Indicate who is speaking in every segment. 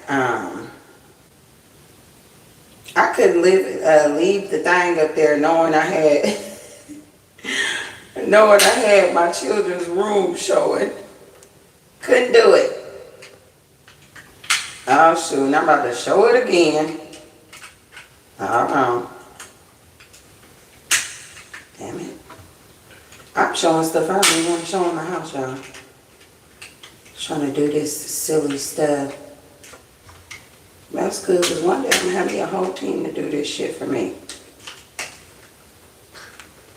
Speaker 1: Um, I couldn't leave the thing up there knowing I had knowing I had my children's room showing. Couldn't do it. Oh shoot, and I'm about to show it again. Hold. Damn it. I'm showing stuff I don't even want to show in my house, y'all. Trying to do this silly stuff. That's good, because one day I'm going to have me a whole team to do this shit for me.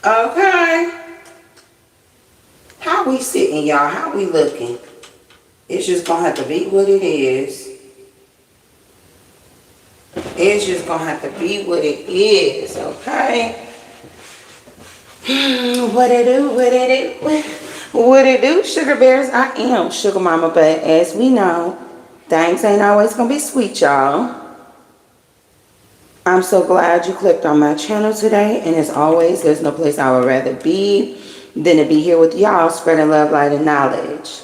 Speaker 1: Okay. How we sitting, y'all? How we looking? It's just going to have to be what it is. It's just going to have to be what it is, okay? What it do, sugar bears? I am Sugar Mama, but as we know, things ain't always gonna be sweet, y'all. I'm so glad you clicked on my channel today, and as always, there's no place I would rather be than to be here with y'all, spreading love, light, and knowledge.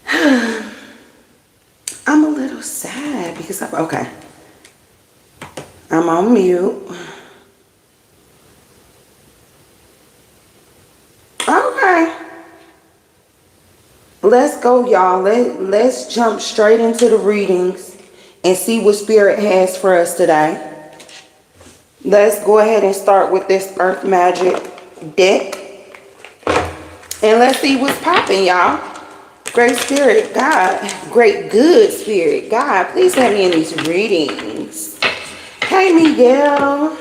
Speaker 1: I'm a little sad because okay. I'm on mute. Okay. Let's go, y'all. Let's jump straight into the readings and see what Spirit has for us today. Let's go ahead and start with this Earth Magic deck. And let's see what's popping, y'all. Great Spirit, God. Great good Spirit, God. Please have me in these readings. Hey, Miguel.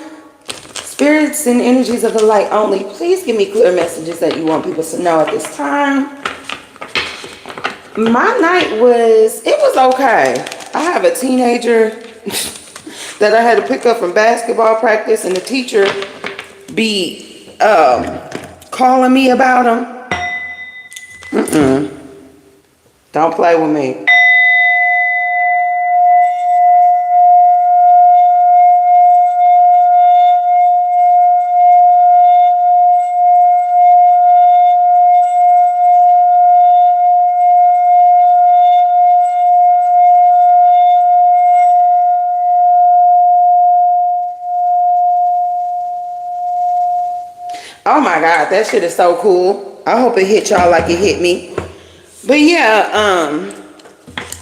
Speaker 1: Spirits and energies of the light only. Please give me clear messages that you want people to know at this time. My night was okay. I have a teenager that I had to pick up from basketball practice, and the teacher be calling me about him. Don't play with me. Oh my God, that shit is so cool. I hope it hit y'all like it hit me. But yeah,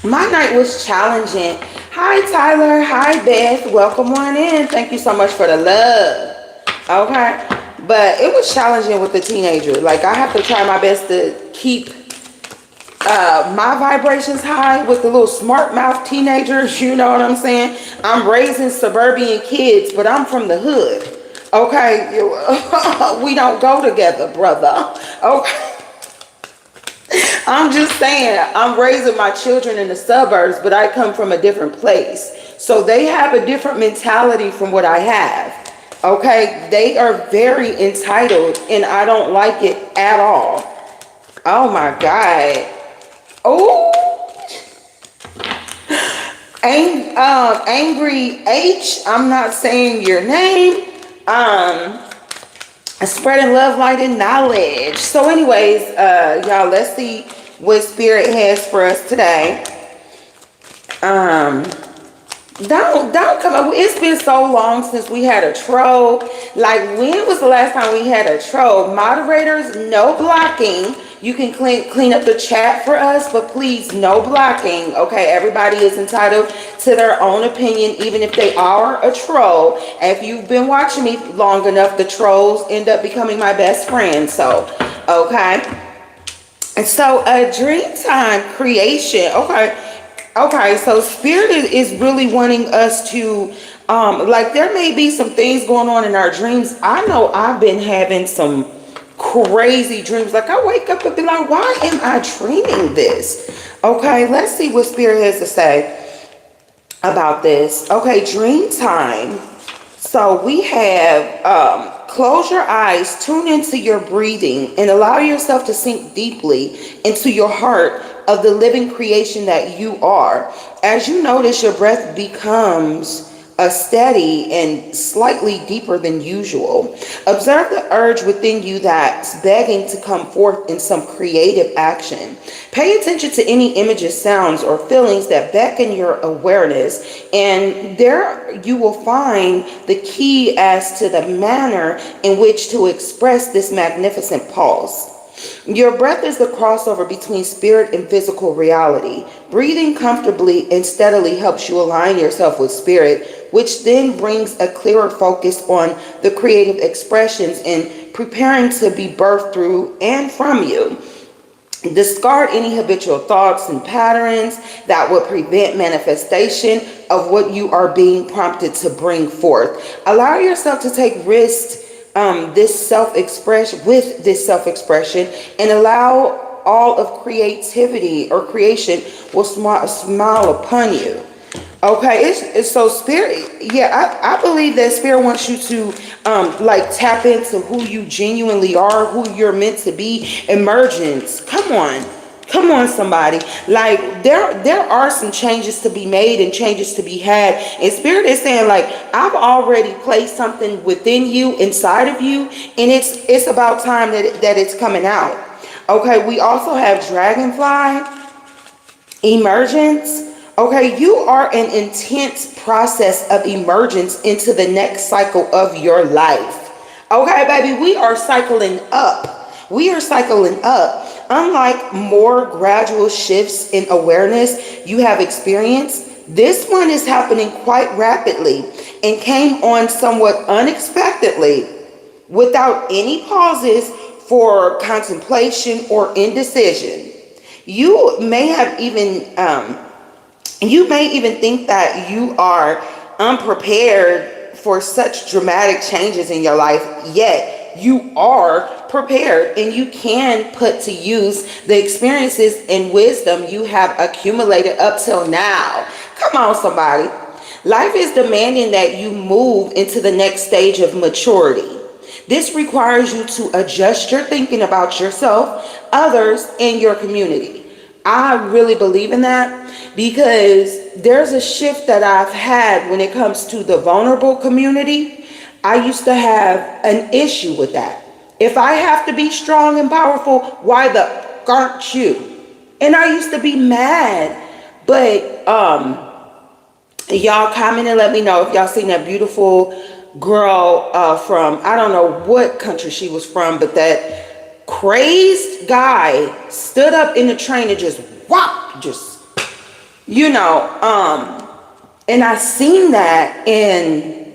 Speaker 1: my night was challenging. Hi Tyler, hi Beth, welcome on in. Thank you so much for the love. Okay, but it was challenging with the teenager. Like I have to try my best to keep my vibrations high with the little smart mouth teenagers. You know what I'm saying? I'm raising suburban kids, but I'm from the hood. Okay, we don't go together, brother. Okay. I'm just saying, I'm raising my children in the suburbs, but I come from a different place. So they have a different mentality from what I have. Okay, they are very entitled, and I don't like it at all. Oh my God. Oh. Angry H, I'm not saying your name. Spreading love, light, and knowledge. So anyways, y'all, let's see what Spirit has for us today. Don't come up. It's been so long since we had a troll. Like, when was the last time we had a troll? Moderators, no blocking. You can clean up the chat for us, but please, no blocking. Okay, everybody is entitled to their own opinion, even if they are a troll. And if you've been watching me long enough, the trolls end up becoming my best friend. So, okay. And so, a dream time creation. Okay, so Spirit is really wanting us to, like, there may be some things going on in our dreams. I know I've been having some crazy dreams. Like, I wake up and be like, why am I dreaming this? Okay, let's see what Spirit has to say about this. Okay, dream time. So we have, close your eyes, tune into your breathing, and allow yourself to sink deeply into your heart of the living creation that you are. As you notice, your breath becomes a steady and slightly deeper than usual. Observe the urge within you that's begging to come forth in some creative action. Pay attention to any images, sounds, or feelings that beckon your awareness, and there you will find the key as to the manner in which to express this magnificent pulse. Your breath is the crossover between spirit and physical reality. Breathing comfortably and steadily helps you align yourself with spirit, which then brings a clearer focus on the creative expressions and preparing to be birthed through and from you. Discard any habitual thoughts and patterns that would prevent manifestation of what you are being prompted to bring forth. Allow yourself to take risks this self-expression, and allow all of creativity or creation will smile upon you. Okay, it's so spirit. Yeah, I believe that spirit wants you to like tap into who you genuinely are, who you're meant to be. Emergence. Come on, somebody. Like there are some changes to be made and changes to be had. And spirit is saying, like, I've already placed something within you, inside of you, and it's about time that it's coming out. Okay, we also have dragonfly, emergence. Okay, you are an intense process of emergence into the next cycle of your life. Okay, baby, we are cycling up. We are cycling up. Unlike more gradual shifts in awareness you have experienced, this one is happening quite rapidly and came on somewhat unexpectedly, without any pauses for contemplation or indecision. You may even think that you are unprepared for such dramatic changes in your life, yet you are prepared and you can put to use the experiences and wisdom you have accumulated up till now. Come on, somebody. Life is demanding that you move into the next stage of maturity. This requires you to adjust your thinking about yourself, others, and your community. I really believe in that, because there's a shift that I've had when it comes to the vulnerable community. I used to have an issue with that. If I have to be strong and powerful, why the aren't you? And I used to be mad. But y'all comment and let me know if y'all seen that beautiful girl from, I don't know what country she was from, but that crazed guy stood up in the train and just whop, just, and I seen that, and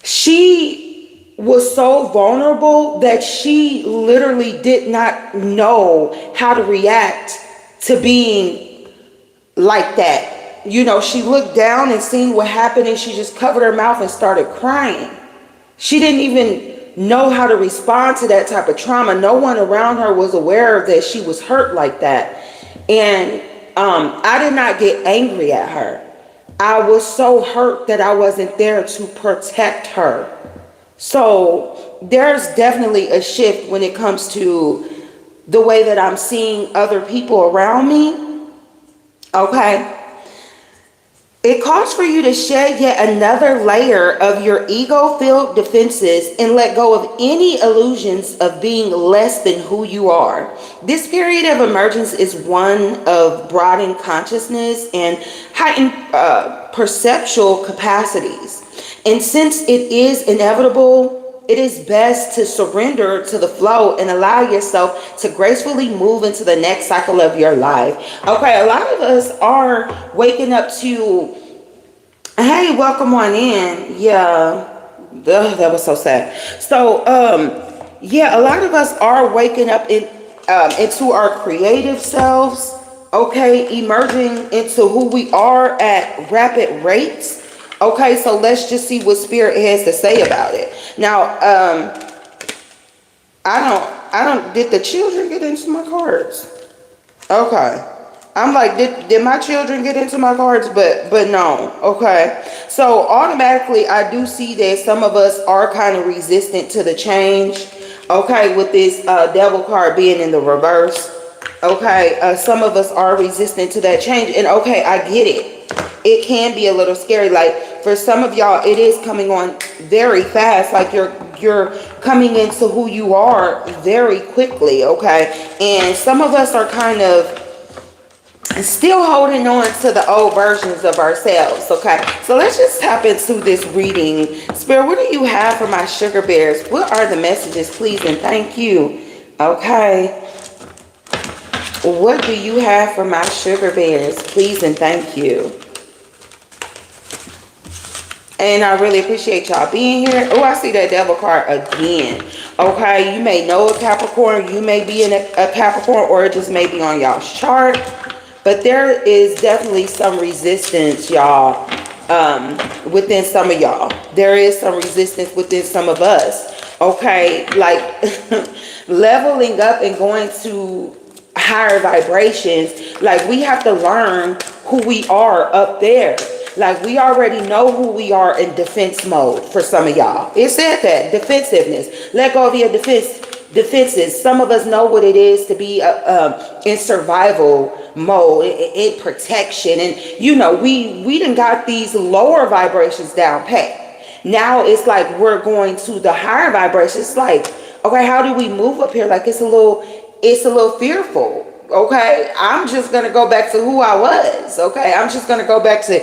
Speaker 1: she was so vulnerable that she literally did not know how to react to being like that. She looked down and seen what happened, and she just covered her mouth and started crying. She didn't even know how to respond to that type of trauma. No one around her was aware that she was hurt like that. And I did not get angry at her. I was so hurt that I wasn't there to protect her. So there's definitely a shift when it comes to the way that I'm seeing other people around me. Okay. It calls for you to shed yet another layer of your ego-filled defenses and let go of any illusions of being less than who you are. This period of emergence is one of broadened consciousness and heightened perceptual capacities. And since it is inevitable, it is best to surrender to the flow and allow yourself to gracefully move into the next cycle of your life. Okay, a lot of us are waking up to, hey, welcome on in. Yeah, that was so sad. So, yeah, a lot of us are waking up into our creative selves, okay, emerging into who we are at rapid rates. Okay, so let's just see what Spirit has to say about it. Now, did the children get into my cards? Okay. I'm like, did my children get into my cards? But no. Okay. So automatically, I do see that some of us are kind of resistant to the change. Okay, with this devil card being in the reverse. Okay, some of us are resistant to that change. And okay, I get it. it can be a little scary. Like for some of y'all, it is coming on very fast. Like you're coming into who you are very quickly, okay? And some of us are kind of still holding on to the old versions of ourselves, okay? So let's just tap into this reading. Spirit, what do you have for my sugar bears? What are the messages, please and thank you? Okay. What do you have for my sugar bears, please and thank you? And I really appreciate y'all being here. Oh, I see that devil card again. Okay, you may know a Capricorn, you may be in a Capricorn, or it just may be on y'all's chart. But there is definitely some resistance, y'all, within some of y'all. There is some resistance within some of us. Okay, like leveling up and going to higher vibrations. Like we have to learn who we are up there. Like we already know who we are in defense mode for some of y'all. It said that, defensiveness. Let go of your defenses. Some of us know what it is to be in survival mode, in protection. And you know, we done got these lower vibrations down pat. Now it's like we're going to the higher vibrations. It's like, okay, how do we move up here? Like it's a little fearful. Okay, I'm just gonna go back to who I was. Okay, I'm just gonna go back to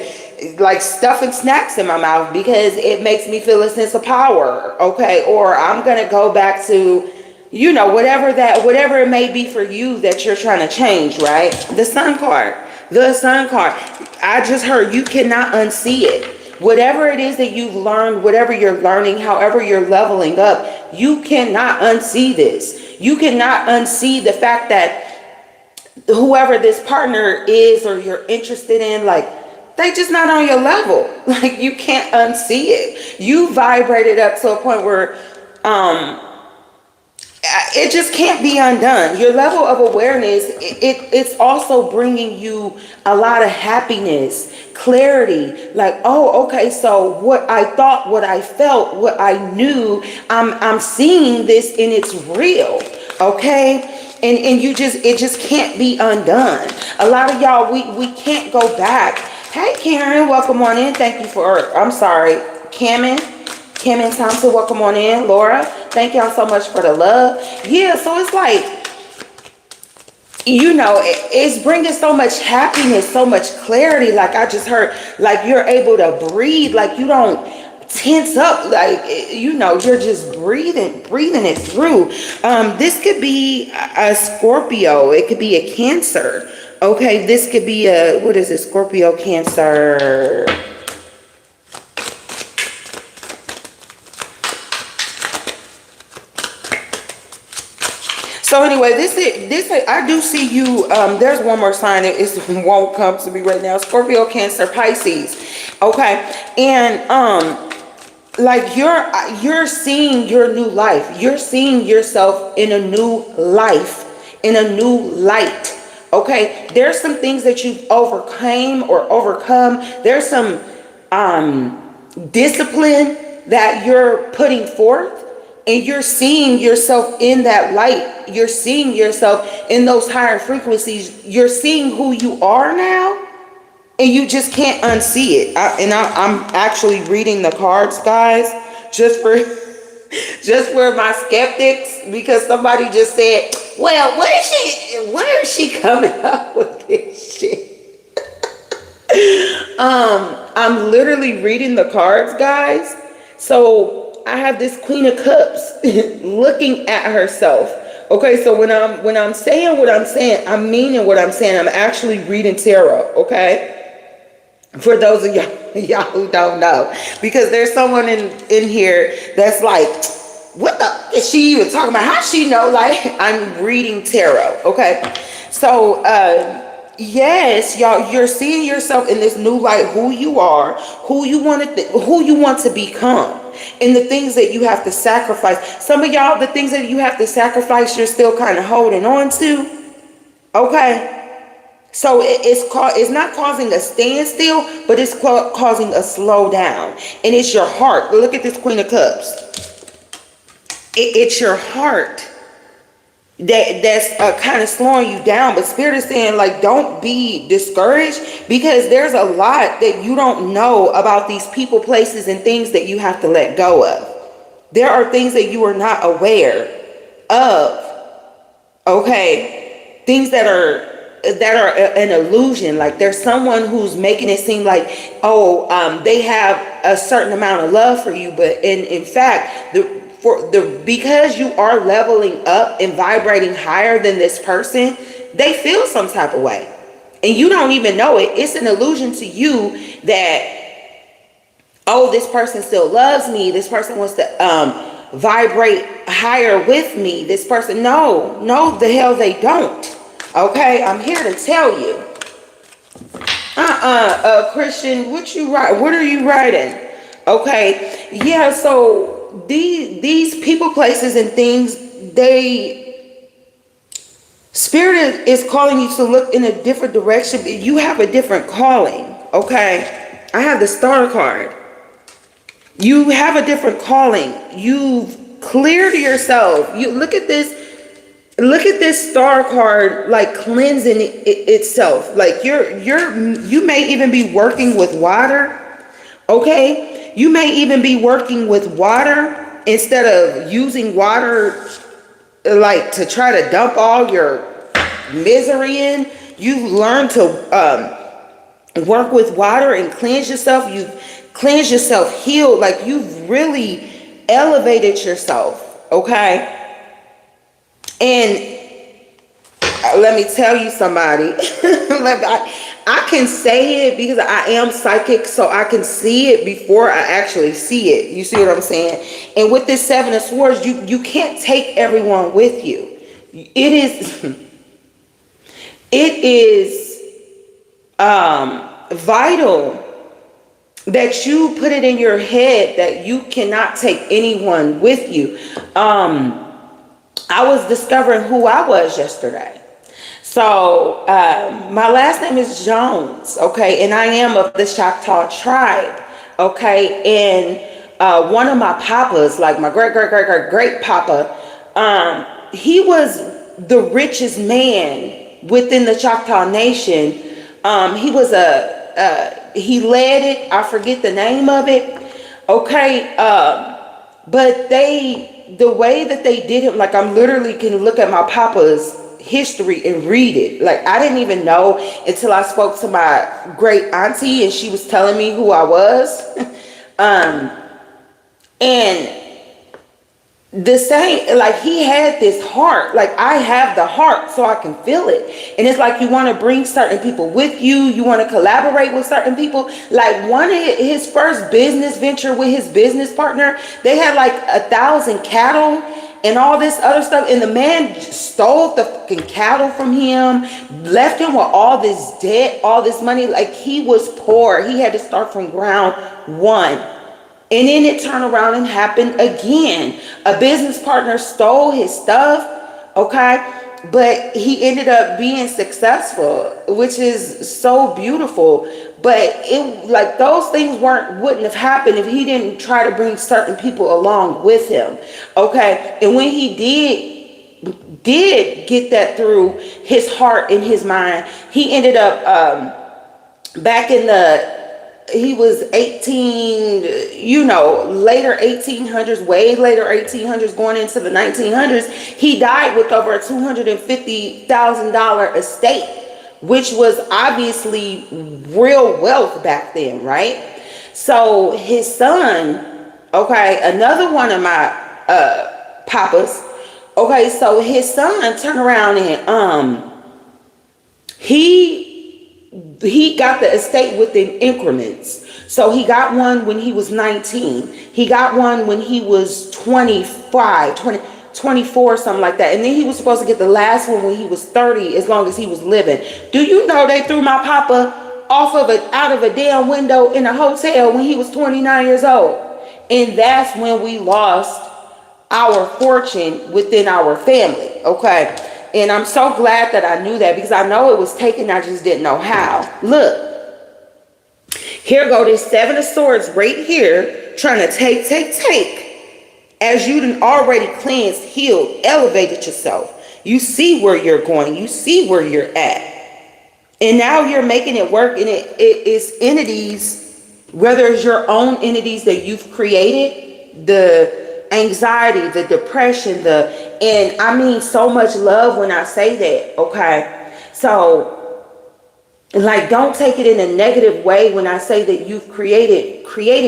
Speaker 1: like stuffing snacks in my mouth because it makes me feel a sense of power. Okay, or I'm gonna go back to, you know, whatever it may be for you that you're trying to change, right? The sun card. I just heard you cannot unsee it. Whatever it is that you've learned, whatever you're learning, however you're leveling up, you cannot unsee this. You cannot unsee the fact that whoever this partner is or you're interested in, like, they just not on your level. Like, you can't unsee it. You vibrated up to a point where it just can't be undone. Your level of awareness, it's also bringing you a lot of happiness, clarity. Like, oh, okay, so what I thought, what I felt, what I knew, I'm seeing this and it's real. Okay. And it just can't be undone. A lot of y'all, we can't go back. Hey, Karen, welcome on in. Thank you for, I'm sorry, Cameron Thompson, welcome on in. Laura, thank y'all so much for the love. Yeah, so it's like, you know, it's bringing so much happiness, so much clarity. Like I just heard, like you're able to breathe, like you don't tense up, like, you know, you're just breathing it through. This could be a Scorpio, it could be a Cancer. Okay, this could be a, what is it, Scorpio, Cancer. So anyway, this I do see you. There's one more sign that it won't come to me right now. Scorpio, Cancer, Pisces. Okay, and like you're seeing your new life. You're seeing yourself in a new life, in a new light. Okay, there's some things that you've overcome. There's some discipline that you're putting forth, and you're seeing yourself in that light. You're seeing yourself in those higher frequencies. You're seeing who you are now, and you just can't unsee it. I'm actually reading the cards, guys, just for my skeptics, because somebody just said, well, where is she coming up with this shit? I'm literally reading the cards, guys. So I have this Queen of Cups looking at herself. Okay, so when I'm saying what I'm saying, I'm meaning what I'm saying. I'm actually reading tarot, okay? For those of y'all who don't know, because there's someone in here that's like, what the is she even talking about? How she know? Like, I'm reading tarot. Okay, so yes, y'all, you're seeing yourself in this new light, who you are, who you want to become, and the things that you have to sacrifice. Some of y'all, the things that you have to sacrifice, you're still kind of holding on to. Okay. So it's not causing a standstill, but it's causing a slowdown. And it's your heart. Look at this Queen of Cups. It's your heart. that's kind of slowing you down. But Spirit is saying, like, don't be discouraged, because there's a lot that you don't know about these people, places, and things that you have to let go of. There are things that you are not aware of. Okay, things that are an illusion. Like, there's someone who's making it seem like, they have a certain amount of love for you, but in fact, because you are leveling up and vibrating higher than this person, they feel some type of way, and you don't even know it. It's an illusion to you that, this person still loves me. This person wants to vibrate higher with me. This person, no, the hell they don't. Okay, I'm here to tell you. Christian, what are you writing? Okay, yeah, so these people, places, and things, Spirit is calling you to look in a different direction. You have a different calling. Okay, I have the Star card. You have a different calling. You've cleared yourself. You look at this Star card, like cleansing itself. Like you may even be working with water. Okay, you may even be working with water instead of using water, like, to try to dump all your misery in. You've learned to work with water and cleanse yourself. You've cleansed yourself, healed. Like, you've really elevated yourself. Okay, and let me tell you, somebody, I can say it because I am psychic, so I can see it before I actually see it. You see what I'm saying? And with this Seven of Swords, you can't take everyone with you. It is vital that you put it in your head that you cannot take anyone with you. I was discovering who I was yesterday. So my last name is Jones, okay, and I am of the Choctaw tribe, okay, and one of my papas, like my great papa, he was the richest man within the Choctaw Nation. He was he led it. I forget the name of it, okay, but the way that they did it, like, I'm literally can look at my papa's history and read it. Like, I didn't even know until I spoke to my great auntie and she was telling me who I was. And the same, like, he had this heart. Like, I have the heart, so I can feel it. And it's like, you want to bring certain people with you. You want to collaborate with certain people. Like, one of his first business venture with his business partner, they had like 1,000 cattle and all this other stuff, and the man stole the fucking cattle from him, left him with all this debt, all this money. Like, he was poor. He had to start from ground one. And then it turned around and happened again. A business partner stole his stuff, okay? But he ended up being successful, which is so beautiful. But it, like, those things wouldn't have happened if he didn't try to bring certain people along with him, okay? And when he did get that through his heart and his mind, he ended up back in he was 18, later 1800s, way later 1800s, going into the 1900s. He died with over a $250,000 estate, which was obviously real wealth back then, right? So his son, okay, another one of my papas, okay, so his son turned around and he got the estate within increments. So he got one when he was 19. He got one when he was 24, something like that. And then he was supposed to get the last one when he was 30, as long as he was living. Do you know they threw my papa out of a damn window in a hotel when he was 29 years old? And that's when we lost our fortune within our family, okay? And I'm so glad that I knew that, because I know it was taken. I just didn't know how. Look, here go this Seven of Swords right here, trying to take. As you done already cleansed, healed, elevated yourself. You see where you're going. You see where you're at. And now you're making it work, and it is entities, whether it's your own entities that you've created, the anxiety, the depression, and I mean so much love when I say that, okay? So, like, don't take it in a negative way when I say that you've created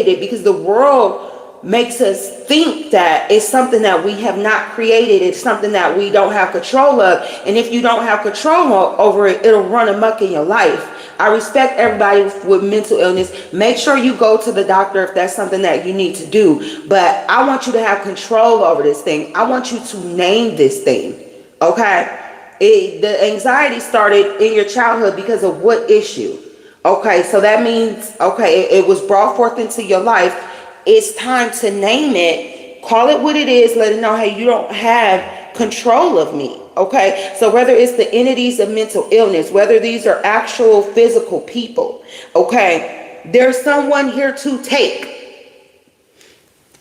Speaker 1: it, because the world makes us think that it's something that we have not created. It's something that we don't have control of. And if you don't have control over it, it'll run amok in your life. I respect everybody with mental illness. Make sure you go to the doctor if that's something that you need to do. But I want you to have control over this thing. I want you to name this thing. Okay? The anxiety started in your childhood because of what issue? Okay, so that means, okay, it was brought forth into your life. It's time to name it, call it what it is, let it know, hey, you don't have control of me, okay? So whether it's the entities of mental illness, whether these are actual physical people, okay, there's someone here to take.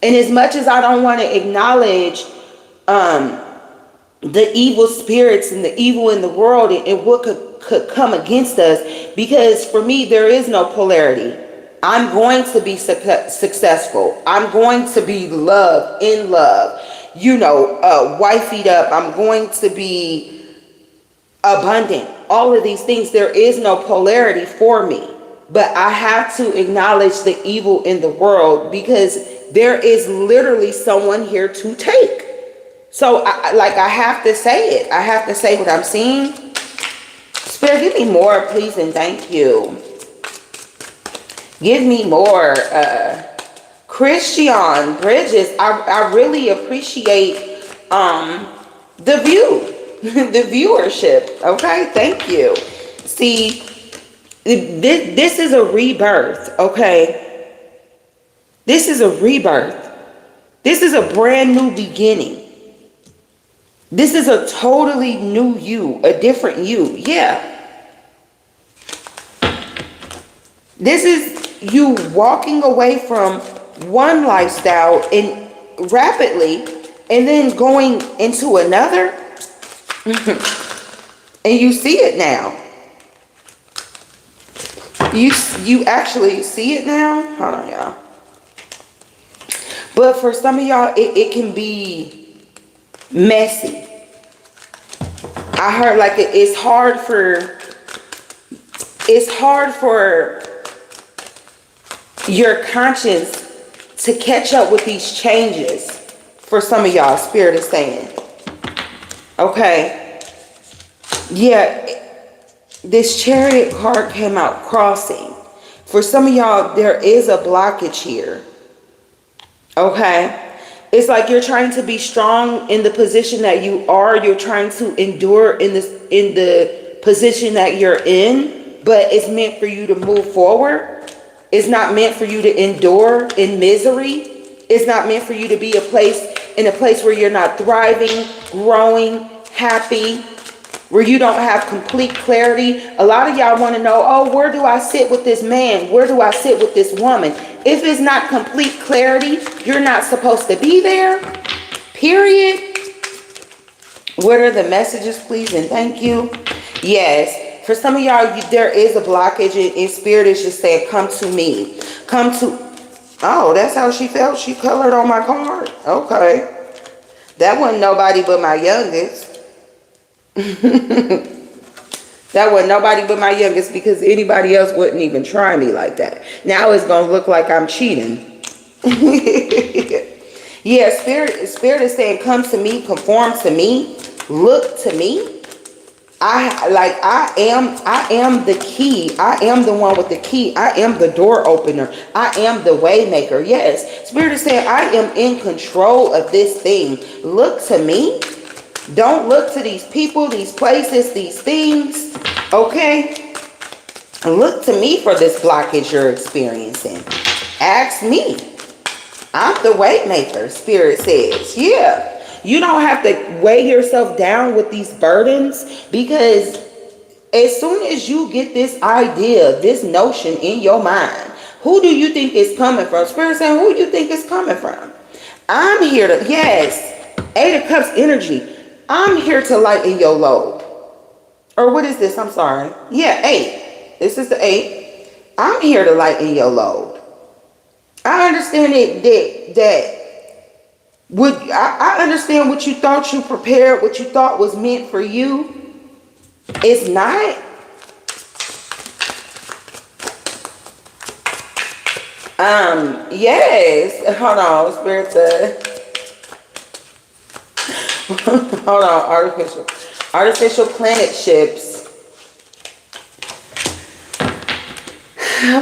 Speaker 1: And as much as I don't want to acknowledge the evil spirits and the evil in the world and what could come against us, because for me, there is no polarity. I'm going to be successful. I'm going to be loved, in love, wifeyed up. I'm going to be abundant. All of these things, there is no polarity for me. But I have to acknowledge the evil in the world, because there is literally someone here to take. So I have to say it. I have to say what I'm seeing. Spirit, give me more, please, and thank you. Give me more. Christian Bridges, I really appreciate the view, the viewership. Okay, thank you. See, this is a rebirth, okay? This is a rebirth. This is a brand new beginning. This is a totally new you, a different you. Yeah. This is you walking away from one lifestyle and rapidly, and then going into another. And you see it now. You actually see it now. Hold on, y'all. But for some of y'all, it can be messy. I heard like it's hard for your conscience to catch up with these changes. For some of y'all, Spirit is saying. Okay. Yeah. This Chariot card came out, crossing. For some of y'all, there is a blockage here. Okay. It's like you're trying to be strong in the position that you are. You're trying to endure in the position that you're in, but it's meant for you to move forward. It's not meant for you to endure in misery. It's not meant for you to be in a place where you're not thriving, growing, happy, where you don't have complete clarity. A lot of y'all want to know, oh, where do I sit with this man? Where do I sit with this woman? If it's not complete clarity, you're not supposed to be there, period. What are the messages, please, and thank you? Yes. For some of y'all, there is a blockage, and Spirit is just saying, come to me. Come to... Oh, that's how she felt? She colored on my card? Okay. That wasn't nobody but my youngest. That wasn't nobody but my youngest, because anybody else wouldn't even try me like that. Now it's going to look like I'm cheating. Yeah, Spirit is saying, come to me, conform to me, look to me. I am the key. I am the one with the key. I am the door opener. I am the way maker. Yes. Spirit is saying, I am in control of this thing. Look to me. Don't look to these people, these places, these things. Okay? Look to me for this blockage you're experiencing. Ask me. I'm the way maker, Spirit says. Yeah. You don't have to weigh yourself down with these burdens, because as soon as you get this idea, this notion in your mind, who do you think is coming from? Spirit saying, who do you think is coming from? I'm here to, yes, Eight of Cups energy. I'm here to lighten your load. Or what is this? I'm sorry. Yeah, 8. This is the 8. I'm here to lighten your load. I understand I understand what you thought you prepared, what you thought was meant for you. It's not. Yes. Hold on, Spirit. Hold on, artificial planet ships.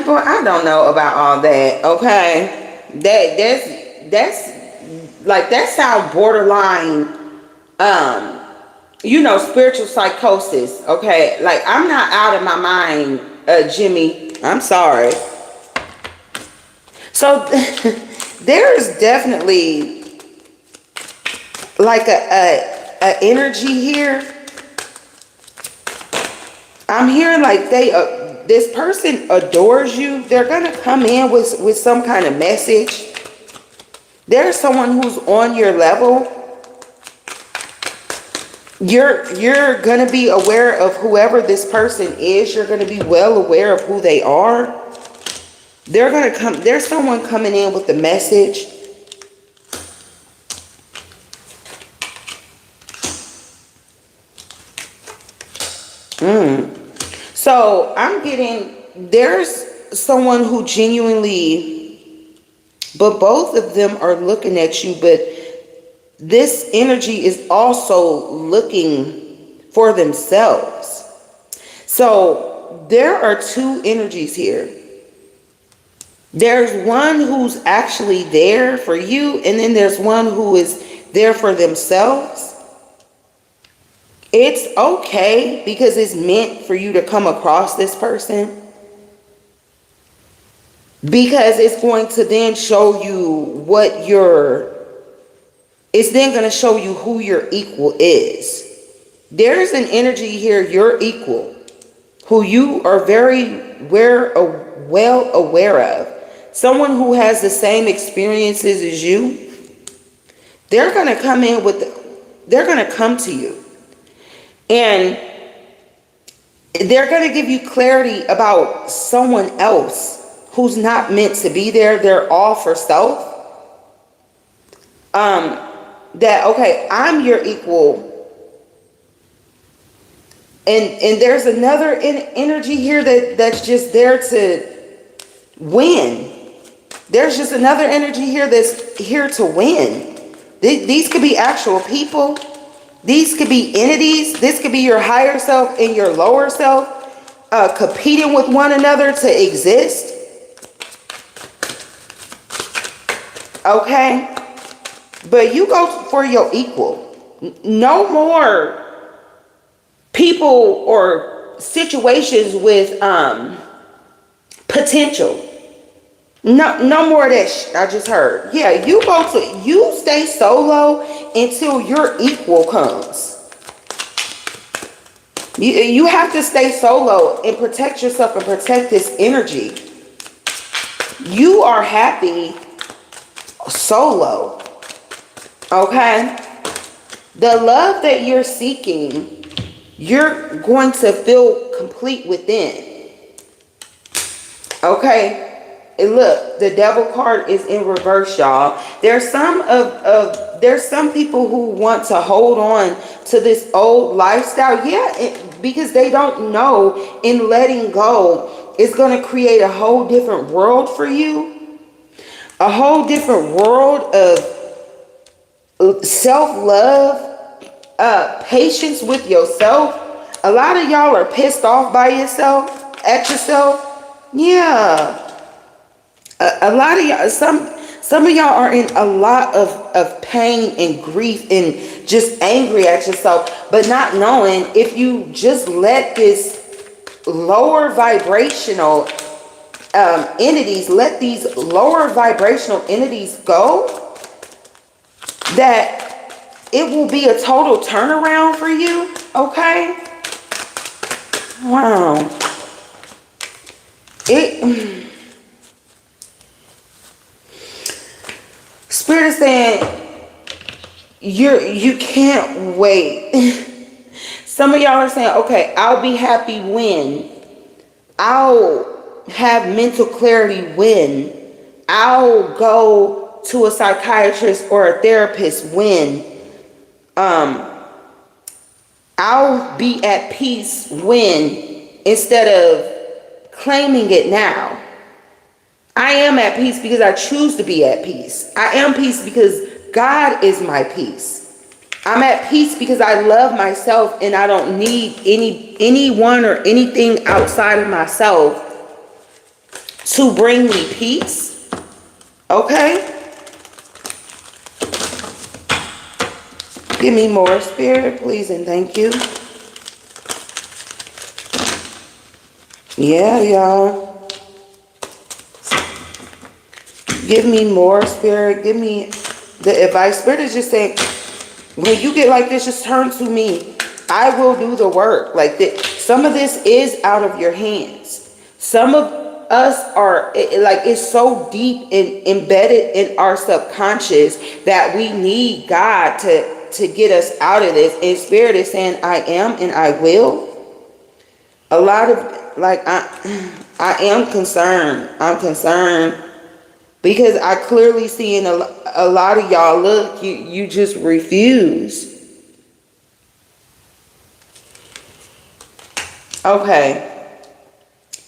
Speaker 1: Boy, I don't know about all that. Okay, that's like, that sound borderline. Spiritual psychosis. Okay, like, I'm not out of my mind, Jimmy. I'm sorry. So there's definitely like a energy here. I'm hearing like this person adores you. They're gonna come in with some kind of message. There's someone who's on your level. You're gonna be aware of whoever this person is. You're gonna be well aware of who they are. There's someone coming in with the message. So I'm getting, there's someone who genuinely, but both of them are looking at you, but this energy is also looking for themselves. So there are two energies here. There's one who's actually there for you, and then there's one who is there for themselves. It's okay because it's meant for you to come across this person, because it's going to then show you it's then going to show you who your equal is. There's an energy here, your equal, who you are very well aware of. Someone who has the same experiences as you. They're going to come to you. And they're going to give you clarity about someone else who's not meant to be there. They're all for self. That, okay, I'm your equal. And there's another energy here that's just there to win. There's just another energy here that's here to win. These could be actual people. These could be entities. This could be your higher self and your lower self competing with one another to exist. Okay? But you go for your equal. No more people or situations with potential. No more of that I just heard. Yeah, you stay solo until your equal comes. You have to stay solo and protect yourself and protect this energy. You are happy solo. Okay? The love that you're seeking, you're going to feel complete within. Okay? And look, the devil card is in reverse, y'all. There's some people who want to hold on to this old lifestyle. Yeah, because they don't know in letting go is going to create a whole different world for you. A whole different world of self-love, patience with yourself. A lot of y'all are pissed off by yourself, at yourself. Yeah. A lot of y'all, some of y'all are in a lot of pain and grief and just angry at yourself, but not knowing if you just let this lower vibrational entities, let these lower vibrational entities go, that it will be a total turnaround for you. Okay? Wow. Spirit is saying you can't wait. Some of y'all are saying, okay, I'll be happy when, I'll have mental clarity when, I'll go to a psychiatrist or a therapist when, I'll be at peace when, instead of claiming it now. I am at peace because I choose to be at peace. I am peace because God is my peace. I'm at peace because I love myself and I don't need anyone or anything outside of myself to bring me peace. Okay? Give me more, Spirit, please, and thank you. Yeah, y'all. Give me more, Spirit. Give me the advice. Spirit is just saying, when you get like this, just turn to me. I will do the work. Like that. Some of this is out of your hands. Some of us are like, it's so deep and embedded in our subconscious that we need God to get us out of this. And Spirit is saying, I am and I will. A lot of, like, I am concerned. I'm concerned because I clearly see in a lot of y'all, look, you just refuse. Okay.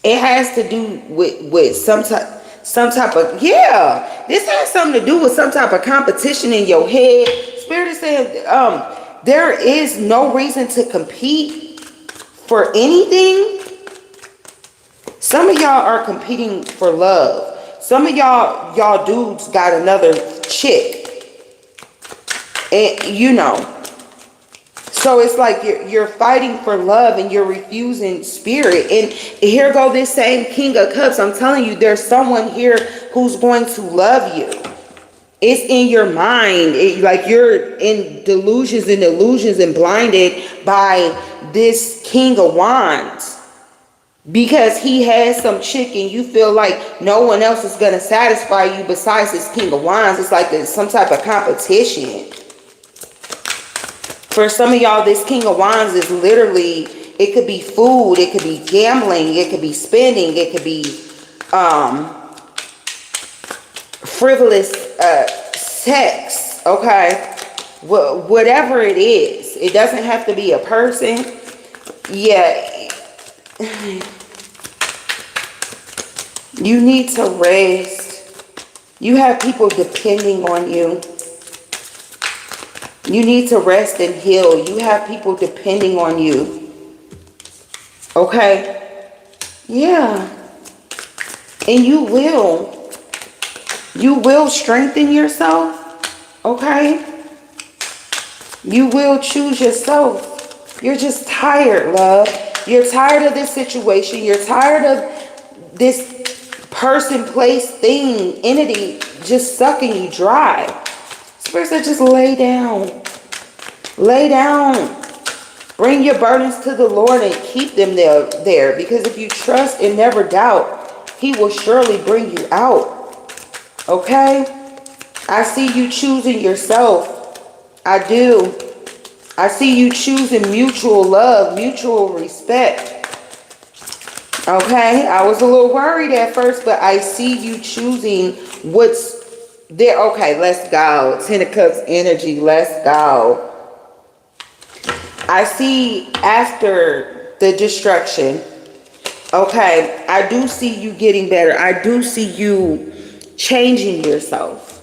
Speaker 1: It has to do with some type of, yeah, this has something to do with some type of competition in your head. Spirit is saying, there is no reason to compete for anything. Some of y'all are competing for love. Some of y'all dudes got another chick. And you know. So it's like you're fighting for love and you're refusing Spirit. And here go this same King of Cups. I'm telling you, there's someone here who's going to love you. It's in your mind. Like you're in delusions and illusions and blinded by this King of Wands. Because he has some chick and you feel like no one else is going to satisfy you besides this King of Wands. It's like there's some type of competition. For some of y'all, this King of Wands is literally, it could be food, it could be gambling, it could be spending, it could be frivolous sex, okay? Whatever it is. It doesn't have to be a person. Yeah. You need to rest. You have people depending on you. You need to rest and heal. You have people depending on you. Okay? Yeah. And you will strengthen yourself. Okay? You will choose yourself. You're just tired, love. You're tired of this situation. You're tired of this person, place, thing, entity just sucking you dry. Spirit said, just lay down. Lay down. Bring your burdens to the Lord and keep them there. Because if you trust and never doubt, He will surely bring you out. Okay? I see you choosing yourself. I do. I see you choosing mutual love, mutual respect. Okay? I was a little worried at first, but I see you choosing what's there. Okay, let's go. Ten of Cups energy. Let's go. I see after the destruction. Okay, I do see you getting better. I do see you changing yourself.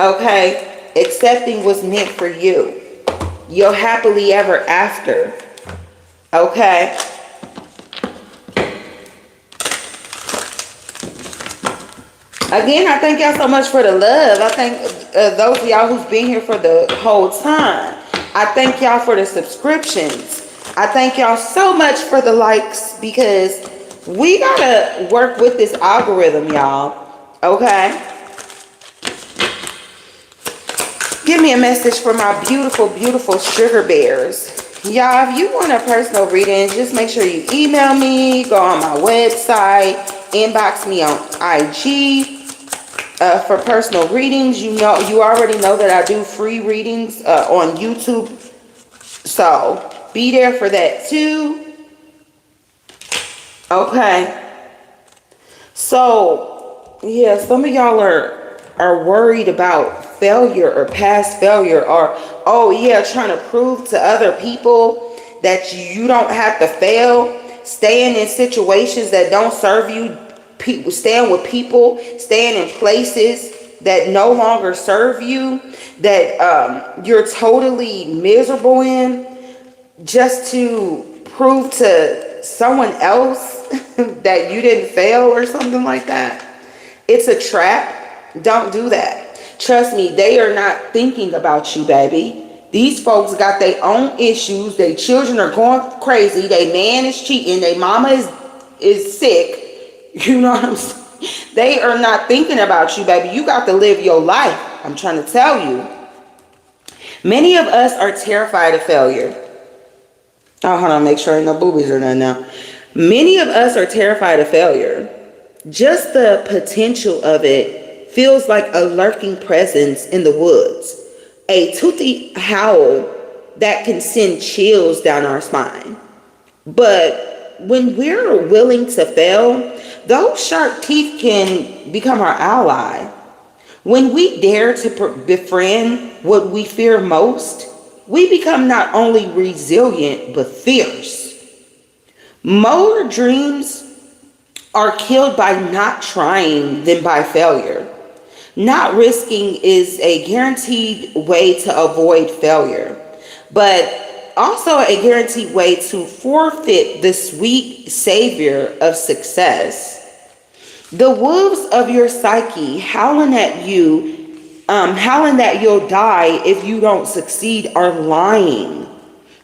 Speaker 1: Okay, accepting what's meant for you. You're happily ever after. Okay. Again, I thank y'all so much for the love. I thank those of y'all who's been here for the whole time. I thank y'all for the subscriptions. I thank y'all so much for the likes because we gotta work with this algorithm, y'all. Okay? Give me a message for my beautiful, beautiful sugar bears. Y'all, if you want a personal reading, just make sure you email me, go on my website, inbox me on IG. For personal readings, you already know that I do free readings on YouTube. So be there for that too. Okay. So yeah, some of y'all are worried about failure or past failure, or oh yeah, trying to prove to other people that you don't have to fail, staying in situations that don't serve you, staying with people, staying in places that no longer serve you, that you're totally miserable in, just to prove to someone else that you didn't fail or something like that. It's a trap. Don't do that. Trust me, they are not thinking about you, baby. These folks got their own issues. Their children are going crazy. Their man is cheating. Their mama is sick. You know what I'm saying? They are not thinking about you, baby. You got to live your life. I'm trying to tell you. Many of us are terrified of failure. Oh, hold on, make sure ain't no boobies or nothing now. Many of us are terrified of failure. Just the potential of it feels like a lurking presence in the woods, a toothy howl that can send chills down our spine. But when we're willing to fail, those sharp teeth can become our ally. When we dare to befriend what we fear most, we become not only resilient but fierce. More dreams are killed by not trying than by failure. Not risking is a guaranteed way to avoid failure, but also a guaranteed way to forfeit the sweet savior of success. The wolves of your psyche howling at you, howling that you'll die if you don't succeed, are lying.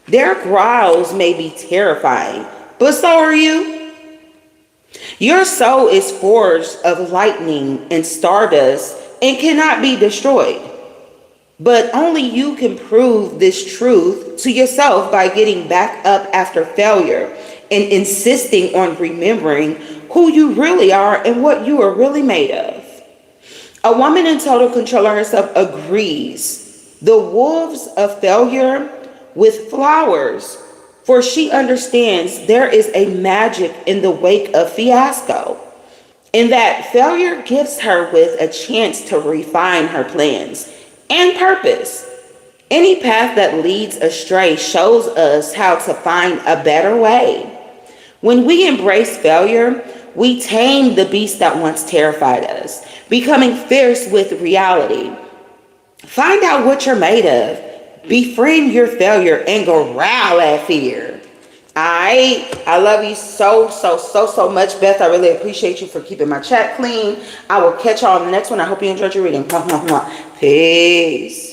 Speaker 1: Their growls may be terrifying, but so are you. Your soul is forged of lightning and stardust and cannot be destroyed. But only you can prove this truth to yourself by getting back up after failure and insisting on remembering who you really are and what you are really made of. A woman in total control of herself agrees the wolves of failure with flowers, for she understands there is a magic in the wake of fiasco, and that failure gives her with a chance to refine her plans and purpose. Any path that leads astray shows us how to find a better way. When we embrace failure, we tame the beast that once terrified us, becoming fierce with reality. Find out what you're made of. Befriend your failure and growl at fear. I love you so much, Beth. I really appreciate you for keeping my chat clean. I will catch y'all on the next one. I hope you enjoyed your reading. Peace.